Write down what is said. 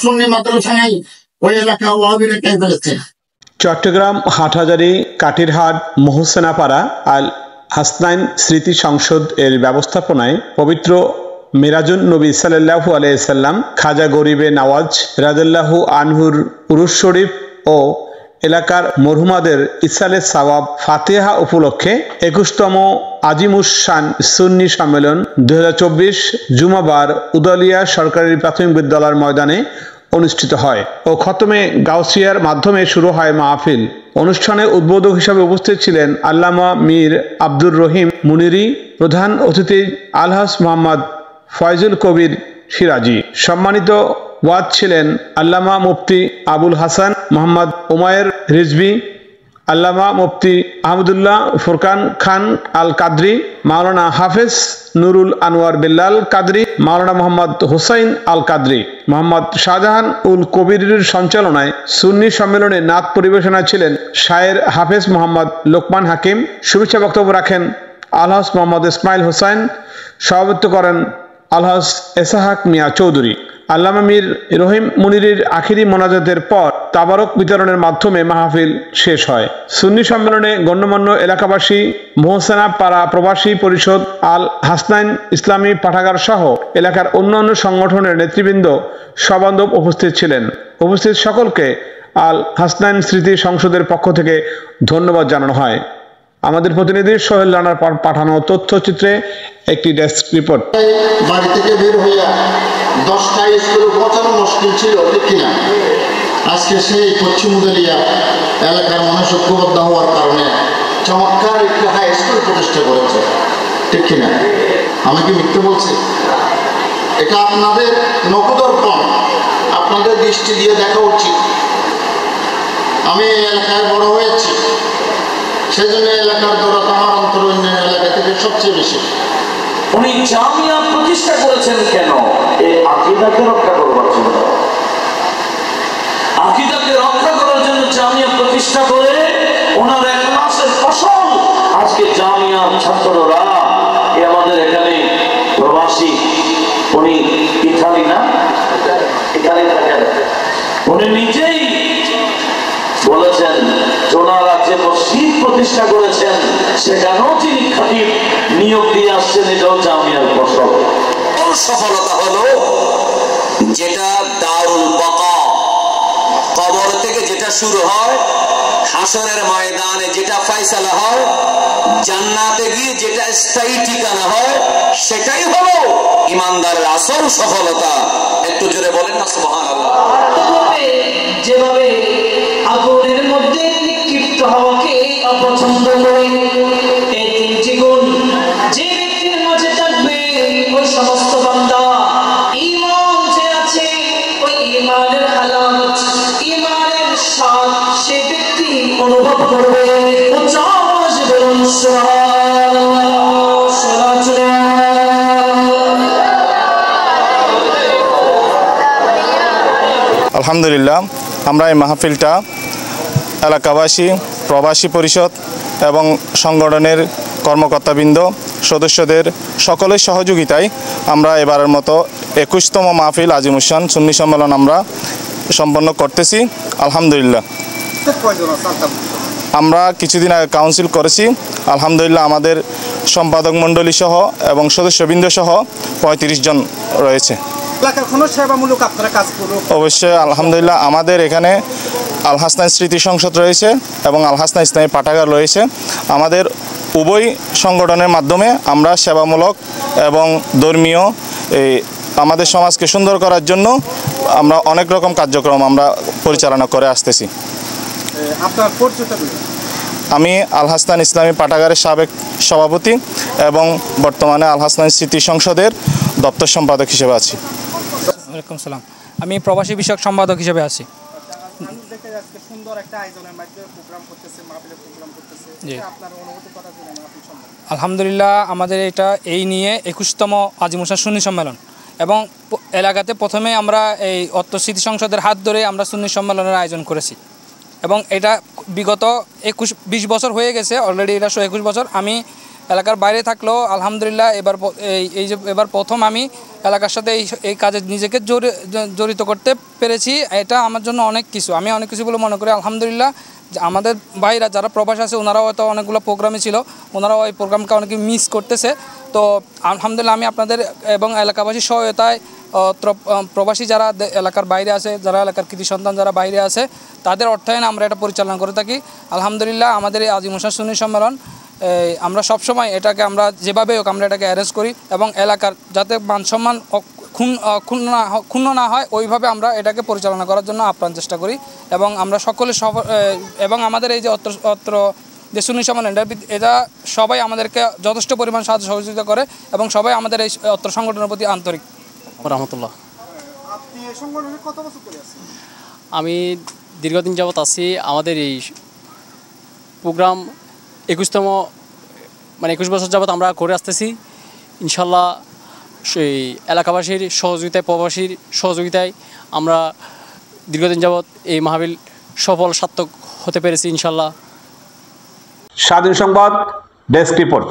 সুন্নি মাদ্রাসা নাই, ওই এলাকা ওয়াহাবিরা কে ফেলেছে। চট্টগ্রাম হাটহাজারী কাঠিরহাট মোহসেনাপাড়া আল হাসনাইন স্মৃতি সংসদ এর ব্যবস্থাপনায় পবিত্র মিরাজুন নবী সাল্লাল্লাহু আলাইহি সাল্লাম খাজা গরিবে নওয়াজ রাদিয়াল্লাহু আনহুর উরুস শরীফ ও এলাকার মরহুমাদের ইসালে সওয়াব ফাতিহা উপলক্ষে 21তম আজিমুস-শান সুন্নি সম্মেলন 2024 জুমাবার উদালিয়া সরকারি প্রাথমিক বিদ্যালয়ের ময়দানে অনুষ্ঠিত হয় ও খতমে গাউসিয়ার মাধ্যমে শুরু হয় মাহফিল। অনুষ্ঠানে উদ্বোধক হিসেবে উপস্থিত ছিলেন আল্লামা মীর আব্দুর রহিম মুনিরি, প্রধান অতিথি আলহাজ মোহাম্মদ ফয়জুল কবির সিরাজি। সম্মানিত ওয়াজ ছিলেন আল্লামা মুফতি আবুল হাসান মোহাম্মদ উমায়ের রিজভী, আল্লামা মুফতি আহমদুল্লাহ ফুরকান খান আল কাদরি, মাওলানা হাফেজ নুরুল আনোয়ার বিল্লাল কাদরি, মাওলানা মোহাম্মদ হুসাইন আল কাদরি, মোহাম্মদ শাহজাহান উল কবিরের সঞ্চালনায় সুন্নি সম্মেলনে নাত পরিবেশনায় ছিলেন শায়ের হাফেজ মোহাম্মদ লোকমান হাকিম। শুভেচ্ছা বক্তব্য রাখেন আলহাজ মোহাম্মদ ইসমাইল হোসাইন, সভাপতিত্ব করেন আলহাজ এসাহাক মিয়া চৌধুরী। আল্লামা মীর রহিম মুনিরির আখিরি মোনাজাতের পর তাবারক বিতরণের মাধ্যমে মাহফিল শেষ হয়। সুন্নি সম্মেলনে গণ্যমান্য এলাকাবাসী, মোহসেনা পাড়া প্রবাসী পরিষদ, আল হাসনাইন ইসলামী পাঠাগার সহ এলাকার অন্যান্য সংগঠনের নেতৃবৃন্দ সবান্ধব উপস্থিত ছিলেন। উপস্থিত সকলকে আল হাসনাইন স্মৃতি সংসদের পক্ষ থেকে ধন্যবাদ জানানো হয়। আমাদের প্রতিনিধি সোহেল রানার পাঠানো তথ্যচিত্রে একটি ডেস্ক রিপোর্ট। বাড়ি থেকে বের হইয়া 10টা স্কুলে পৌঁছানো মুশকিল ছিল, ঠিক কিনা? আজকে সেই পশ্চিম উদালিয়া এলাকার মানুষ ঐক্যবদ্ধ হওয়ার কারণে চমৎকার একটি হাই স্কুল প্রতিষ্ঠা করেছে, ঠিক কিনা? আমি কি মিথ্যে বলছি? এটা আপনাদের নকুদর্পণ, আপনাদের দৃষ্টি দিয়ে দেখা উচিত। আমি এই এলাকায় বড় হয়েছি, সেজন্য এলাকার দৌলত আমার অন্তর অন্য এলাকা থেকে সবচেয়ে বেশি। উনি জামিয়া প্রতিষ্ঠা করেছেন কেন? এই আকীদাকে রক্ষা করবার জন্য। আকীদাকে রক্ষা করার জন্য জামিয়া প্রতিষ্ঠা করে ওনার ইখলাসের ফসল আজকে জামিয়া ছাত্ররা, আমাদের এখানে প্রবাসী, উনি ইতালি না, ইতালি থাকেন, উনি নিজেই বলেছেন ওনারা যে মসজিদ প্রতিষ্ঠা করেছেন সেখানেও তিনি খাতিব নিয়োগ দিয়ে আসছেন, এটাও জামিয়ার ফসল। সফলতা হলো যেটা দারুল বাকা, কবর থেকে যেটা শুরু হয়, হাসরের ময়দানে যেটা ফয়সালা হয়, জান্নাতে গিয়ে যেটা স্থায়ী ঠিকানা হয়, সেটাই হলো ইমানদারের আসল সফলতা। একটু জোরে বলেন না সুবহানাল্লাহ। যেভাবে আগুনের মধ্যে নিক্ষিপ্ত হওয়াকে অপছন্দ করে, এই তিনটি গুণ যে ব্যক্তির মাঝে থাকবে, ওই সমস্ত বান্দা ঈমান যে আছে, ওই ঈমানের আলামত, ঈমানের স্বাদ সে ব্যক্তি অনুভব করবে। উচ্চ আওয়াজে বলুন সুবহানাল্লাহ, সুবহানাল্লাহ। আলহামদুলিল্লাহ, আমরা এই মাহফিলটা এলাকাবাসী, প্রবাসী পরিষদ এবং সংগঠনের কর্মকর্তাবৃন্দ, সদস্যদের সকলের সহযোগিতায় আমরা এবারের মতো 21তম মাহফিল আজিমুস-শান সুন্নি সম্মেলন আমরা সম্পন্ন করতেছি। আলহামদুলিল্লাহ, আমরা কিছুদিন আগে কাউন্সিল করেছি। আলহামদুলিল্লাহ, আমাদের সম্পাদক মণ্ডলী সহ এবং সদস্যবৃন্দ সহ 35 জন রয়েছে। অবশ্যই আলহামদুলিল্লাহ, আমাদের এখানে আল হাসনাইন স্মৃতি সংসদ রয়েছে এবং আল হাসনাইন ইসলামী পাঠাগার রয়েছে। আমাদের উভয় সংগঠনের মাধ্যমে আমরা সেবামূলক এবং ধর্মীয় আমাদের সমাজকে সুন্দর করার জন্য আমরা অনেক রকম কার্যক্রম আমরা পরিচালনা করে আসতেছি। আমি আল হাসনাইন ইসলামী পাঠাগারের সাবেক সভাপতি এবং বর্তমানে আল হাসনাইন স্মৃতি সংসদের দপ্তর সম্পাদক হিসেবে আছি। ওয়ালাইকুম সালাম, আমি প্রবাসী বিষয়ক সম্পাদক হিসেবে আছি। আলহামদুলিল্লাহ, আমাদের এটা এই নিয়ে 21তম আজিমুস-শান সুন্নি সম্মেলন এবং এলাকাতে প্রথমে আমরা এই অত্র স্মৃতি সংসদের হাত ধরে আমরা সুন্নি সম্মেলনের আয়োজন করেছি এবং এটা বিগত 20 বছর হয়ে গেছে, অলরেডি এটা 21 বছর। আমি এলাকার বাইরে থাকলেও আলহামদুলিল্লাহ এই যে এবার প্রথম আমি এলাকার সাথে এই কাজে নিজেকে জড়িত করতে পেরেছি। এটা আমার জন্য অনেক কিছু, আমি অনেক কিছু বলে মনে করি। আলহামদুলিল্লাহ যে আমাদের ভাইরা যারা প্রবাসী আছে ওনারাও হয়তো অনেকগুলো প্রোগ্রামে ছিল, ওনারাও এই প্রোগ্রামকে অনেকে মিস করতেছে। তো আলহামদুলিল্লাহ আমি আপনাদের এবং এলাকাবাসীর সহায়তায় প্রবাসী যারা এলাকার বাইরে আছে, যারা এলাকার কৃতি সন্তান যারা বাইরে আছে, তাদের অর্থায়নে আমরা এটা পরিচালনা করে থাকি। আলহামদুলিল্লাহ আমাদের এই আজিম হোসেন সুন্নি সম্মেলন আমরা সবসময় এটাকে আমরা যেভাবে হোক আমরা এটাকে অ্যারেঞ্জ করি এবং এলাকার যাতে মান সম্মান ক্ষুণ্ণ না হয় ওইভাবে আমরা এটাকে পরিচালনা করার জন্য আপ্রাণ চেষ্টা করি। এবং আমরা সকলে এবং আমাদের এই যে অত্র যে সুন্নি সম্মেলন এটা সবাই আমাদেরকে যথেষ্ট পরিমাণ সাহায্য সহযোগিতা করে এবং সবাই আমাদের এই অত্র সংগঠনের প্রতি আন্তরিক। রহমতুল্লাহ। আমি দীর্ঘদিন যাবৎ আছি। আমাদের এই প্রোগ্রাম 21তম 21 বছর যাবৎ আমরা করে আসতেছি। ইনশাল্লাহ সেই এলাকাবাসীর সহযোগিতায়, প্রবাসীর সহযোগিতায় আমরা দীর্ঘদিন যাবৎ এই মাহফিল সফল সার্থক হতে পেরেছি ইনশাল্লাহ। স্বাধীন সংবাদ ডেস্ক রিপোর্ট।